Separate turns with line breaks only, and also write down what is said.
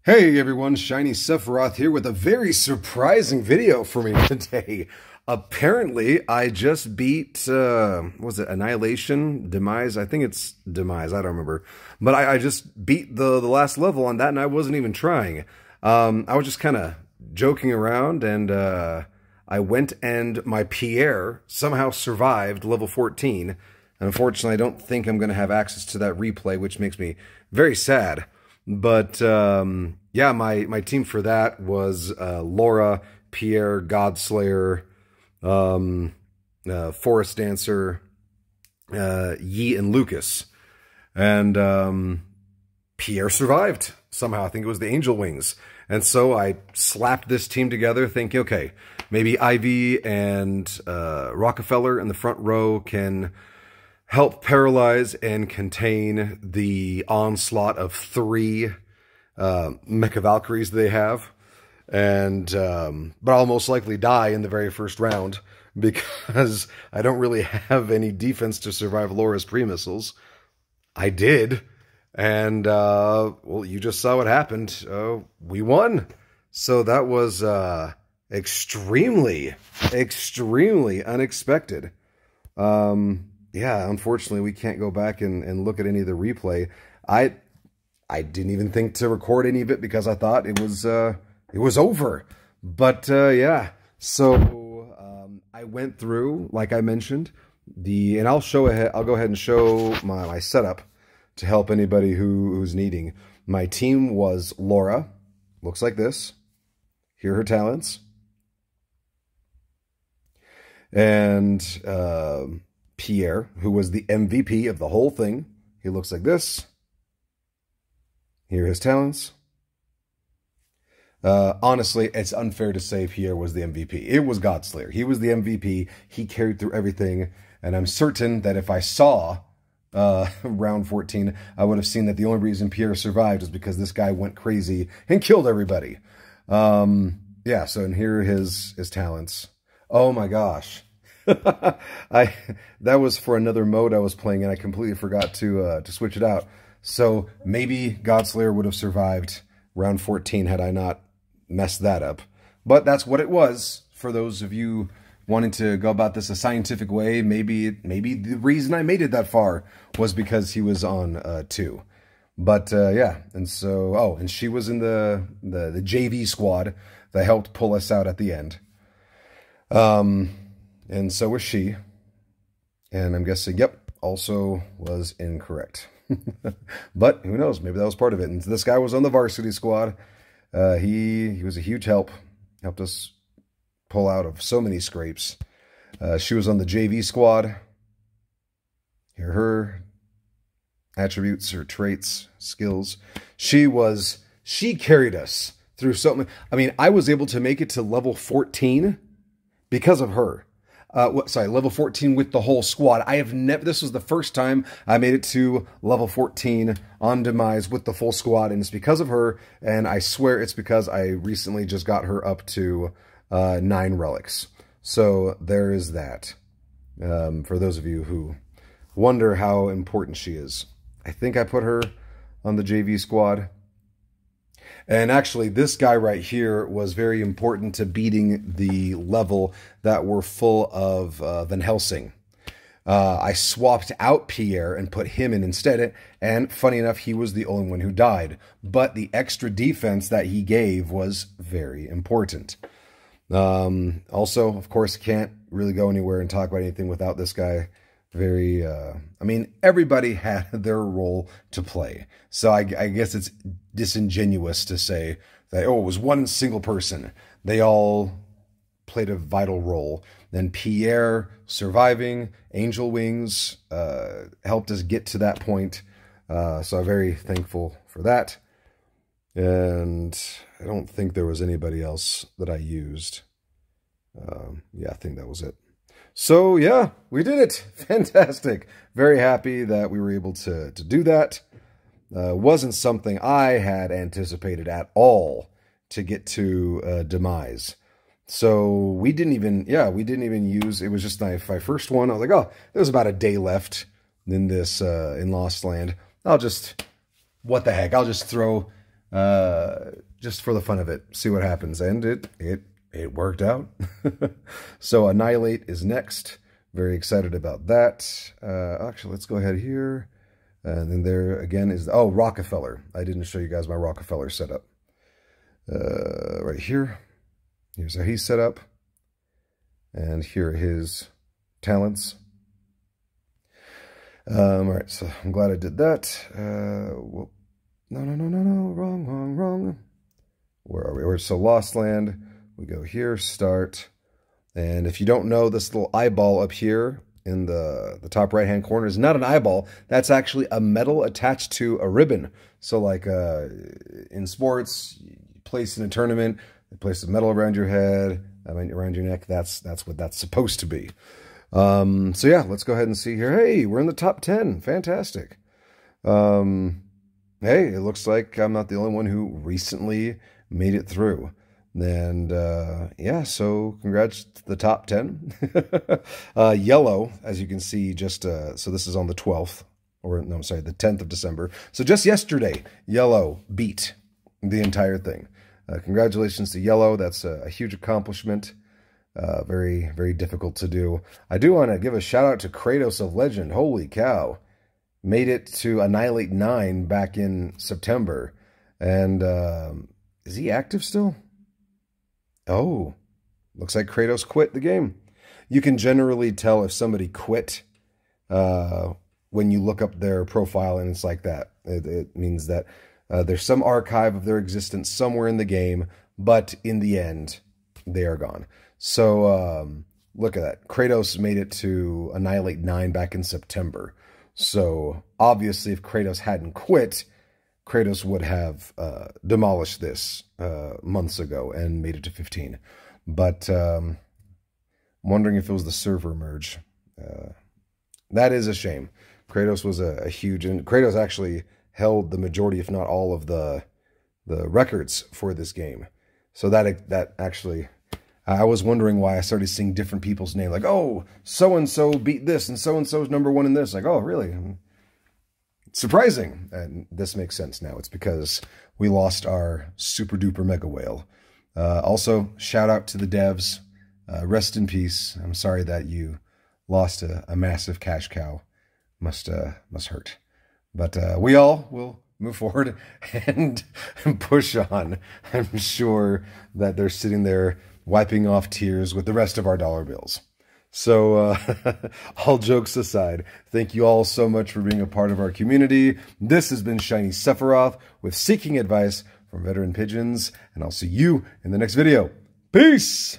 Hey everyone, Shiny Sephiroth here with a very surprising video for me today. Apparently, I just beat, what was it, Annihilation? Demise? I think it's Demise, I don't remember. But I just beat the last level on that and I wasn't even trying. I was just kind of joking around and I went and my Pierre somehow survived level 14. And unfortunately, I don't think I'm going to have access to that replay, which makes me very sad. But yeah, my team for that was Laura, Pierre, Godslayer, Forest Dancer, Yi, and Lucas. And Pierre survived somehow. I think it was the Angel Wings. And so I slapped this team together thinking, okay, maybe Ivy and Rockefeller in the front row can help paralyze and contain the onslaught of 3 Mecha Valkyries they have. And but I'll most likely die in the very first round because I don't really have any defense to survive Laura's pre-missiles. I did. And well, you just saw what happened. We won. So that was extremely unexpected. Yeah, unfortunately, we can't go back and look at any of the replay. I didn't even think to record any of it because I thought it was over. But yeah, so I went through, like I mentioned, and I'll go ahead and show my setup to help anybody who's needing. My team was Laura, looks like this. Here are her talents, and Pierre, who was the MVP of the whole thing. He looks like this. Here are his talents. Honestly, it's unfair to say Pierre was the MVP. It was Godslayer. He was the MVP. He carried through everything. And I'm certain that if I saw round 14, I would have seen that the only reason Pierre survived was because this guy went crazy and killed everybody. Yeah, so and here are his talents. Oh my gosh. That was for another mode I was playing, and I completely forgot to switch it out. So maybe Godslayer would have survived round 14 had I not messed that up. But that's what it was. For those of you wanting to go about this a scientific way, maybe the reason I made it that far was because he was on 2. But yeah, and so and she was in the JV squad that helped pull us out at the end. And so was she. And I'm guessing, yep, also was incorrect. But who knows? Maybe that was part of it. And this guy was on the varsity squad. He was a huge help. Helped us pull out of so many scrapes. She was on the JV squad. Here are her attributes, her traits, skills. She carried us through so many. I mean, I was able to make it to level 14 because of her. Level 14 with the whole squad. This was the first time I made it to level 14 on Demise with the full squad, and it's because of her, and I swear it's because I recently just got her up to 9 relics. So there is that. For those of you who wonder how important she is. I think I put her on the JV squad. And actually, this guy right here was very important to beating the level that were full of Van Helsing. I swapped out Pierre and put him in instead, and funny enough, he was the only one who died. But the extra defense that he gave was very important. Also, of course, can't really go anywhere and talk about anything without this guy. I mean, everybody had their role to play. So I guess it's disingenuous to say that, oh, it was one single person. They all played a vital role. Then Pierre surviving, Angel Wings, helped us get to that point. So I'm very thankful for that. And I don't think there was anybody else that I used. Yeah, I think that was it. So, yeah, we did it. Fantastic. Very happy that we were able to do that. Wasn't something I had anticipated at all to get to Demise. So we didn't even use, it was just my first one. I was like, oh, there's about a day left in this, in Lost Land. What the heck, I'll just throw just for the fun of it, see what happens. And it worked out. So Annihilate is next. Very excited about that. Actually, let's go ahead here. And then there again is, oh, Rockefeller. I didn't show you guys my Rockefeller setup. Right here. Here's how he's set up. And here are his talents. All right, so I'm glad I did that. Well, no, wrong. Where are we? We're so Lost Land. We go here, start. And if you don't know, this little eyeball up here in the top right-hand corner is not an eyeball. That's actually a medal attached to a ribbon. So like in sports, you place in a tournament, they place a medal around your head, around your neck. That's what that's supposed to be. So yeah, let's go ahead and see here. Hey, we're in the top 10. Fantastic. Hey, it looks like I'm not the only one who recently made it through. And yeah, so congrats to the top 10. Yellow, as you can see, just so this is on the 12th, or no, I'm sorry, the 10th of December. So just yesterday, Yellow beat the entire thing. Congratulations to Yellow. That's a huge accomplishment. Very, very difficult to do. I do want to give a shout out to Kratos of Legend. Holy cow. Made it to Annihilate 9 back in September. And is he active still? Oh, looks like Kratos quit the game. You can generally tell if somebody quit when you look up their profile and it's like that. It means that there's some archive of their existence somewhere in the game, but in the end, they are gone. So look at that. Kratos made it to Annihilate 9 back in September. So obviously if Kratos hadn't quit, Kratos would have demolished this months ago and made it to 15. But I'm wondering if it was the server merge. That is a shame. Kratos was a huge... And Kratos actually held the majority, if not all, of the records for this game. So that actually... I was wondering why I started seeing different people's names. Like, oh, so-and-so beat this, and so-and-so's #1 in this. Like, oh, really? Surprising. And this makes sense now. It's because we lost our super-duper mega whale. Also, shout out to the devs. Rest in peace. I'm sorry that you lost a massive cash cow. Must hurt. But we all will move forward and push on. I'm sure that they're sitting there wiping off tears with the rest of our dollar bills. So, all jokes aside, thank you all so much for being a part of our community. This has been Shiny Sephiroth with Seeking Advice from Veteran Pigeons, and I'll see you in the next video. Peace!